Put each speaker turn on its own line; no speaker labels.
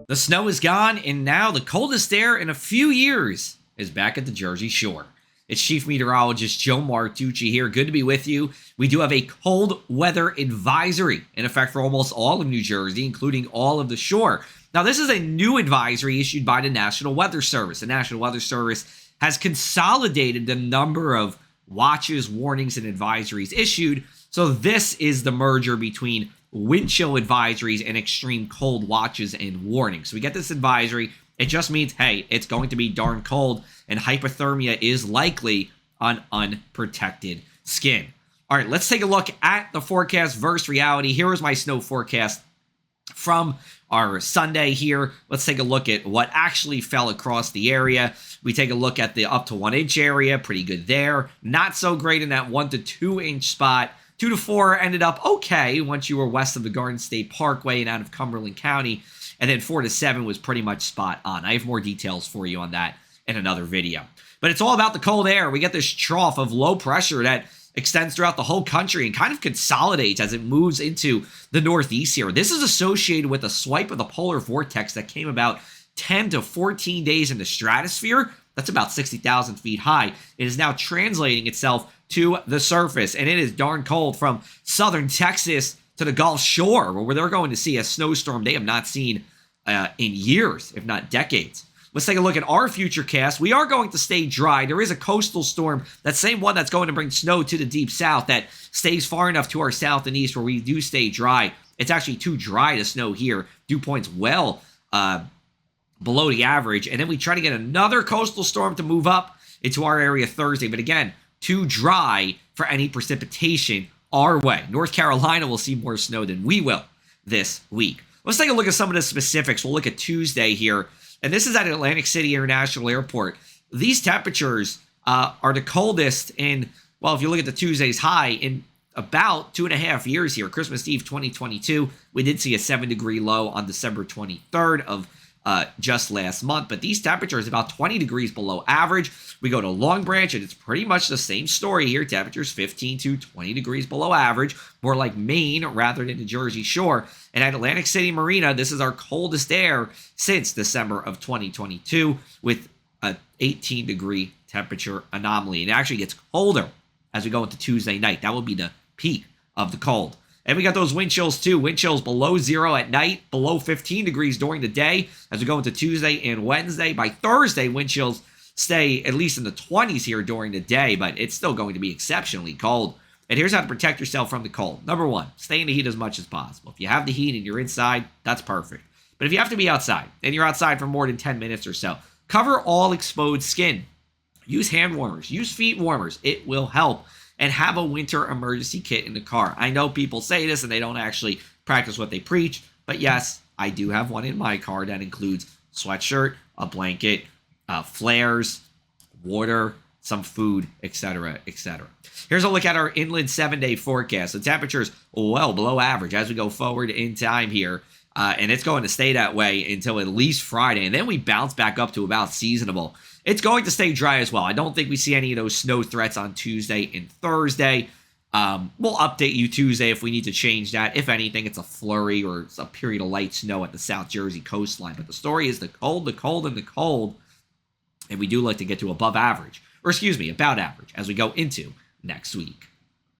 The snow is gone, and now the coldest air in a few years is back at the Jersey Shore. It's Chief Meteorologist Joe Martucci here. Good to be with you. We do have a cold weather advisory in effect for almost all of New Jersey, including all of the shore. Now, this is a new advisory issued by the National Weather Service. The National Weather Service has consolidated the number of watches, warnings, and advisories issued. So this is the merger between wind chill advisories and extreme cold watches and warnings. So we get this advisory. It just means, hey, it's going to be darn cold, and hypothermia is likely on unprotected skin. All right, let's take a look at the forecast versus reality. Here is my snow forecast from our Sunday here. Let's take a look at what actually fell across the area. We take a look at the up to 1 inch area. Pretty good there. Not so great in that 1 to 2 inch spot. 2 to 4 ended up okay once you were west of the Garden State Parkway and out of Cumberland County. And then 4 to 7 was pretty much spot on. I have more details for you on that in another video. But it's all about the cold air. We get this trough of low pressure that extends throughout the whole country and kind of consolidates as it moves into the northeast here. This is associated with a swipe of the polar vortex that came about 10 to 14 days in the stratosphere. That's about 60,000 feet high. It is now translating itself to the surface, and it is darn cold from southern Texas to the Gulf Shore, where they're going to see a snowstorm they have not seen in years, if not decades. Let's take a look at our future cast. We are going to stay dry. There is a coastal storm, that same one that's going to bring snow to the deep south, that stays far enough to our south and east where we do stay dry. It's actually too dry to snow here. Dew points well below the average. And then we try to get another coastal storm to move up into our area Thursday. But again, too dry for any precipitation our way. North Carolina will see more snow than we will this week. Let's take a look at some of the specifics. We'll look at Tuesday here. And this is at Atlantic City International Airport. These temperatures are the coldest in, well, if you look at the Tuesday's high, in about 2.5 years here. Christmas Eve 2022, we did see a 7-degree low on December 23rd of just last month. But these temperatures about 20 degrees below average. We go to Long Branch, and it's pretty much the same story here. Temperatures 15 to 20 degrees below average, more like Maine rather than the Jersey Shore. And at Atlantic City Marina, this is our coldest air since December of 2022 with an 18-degree temperature anomaly. And it actually gets colder as we go into Tuesday night. That will be the peak of the cold. And we got those wind chills too. Wind chills below 0 at night, below 15 degrees during the day as we go into Tuesday and Wednesday. By Thursday, wind chills stay at least in the 20s here during the day, but it's still going to be exceptionally cold. And here's how to protect yourself from the cold. Number one, stay in the heat as much as possible. If you have the heat and you're inside, that's perfect. But if you have to be outside and you're outside for more than 10 minutes or so, cover all exposed skin. Use hand warmers, use feet warmers. It will help. And have a winter emergency kit in the car. I know people say this and they don't actually practice what they preach, but yes, I do have one in my car that includes sweatshirt, a blanket, flares, water, some food, etc., etc. Here's a look at our inland 7-day forecast. The temperature's well below average as we go forward in time here, and it's going to stay that way until at least Friday, and then we bounce back up to about seasonable. It's going to stay dry as well. I don't think we see any of those snow threats on Tuesday and Thursday. We'll update you Tuesday if we need to change that. If anything, it's a flurry or it's a period of light snow at the South Jersey coastline. But the story is the cold, the cold, and the cold. And we do like to get to above average, or excuse me, about average as we go into next week.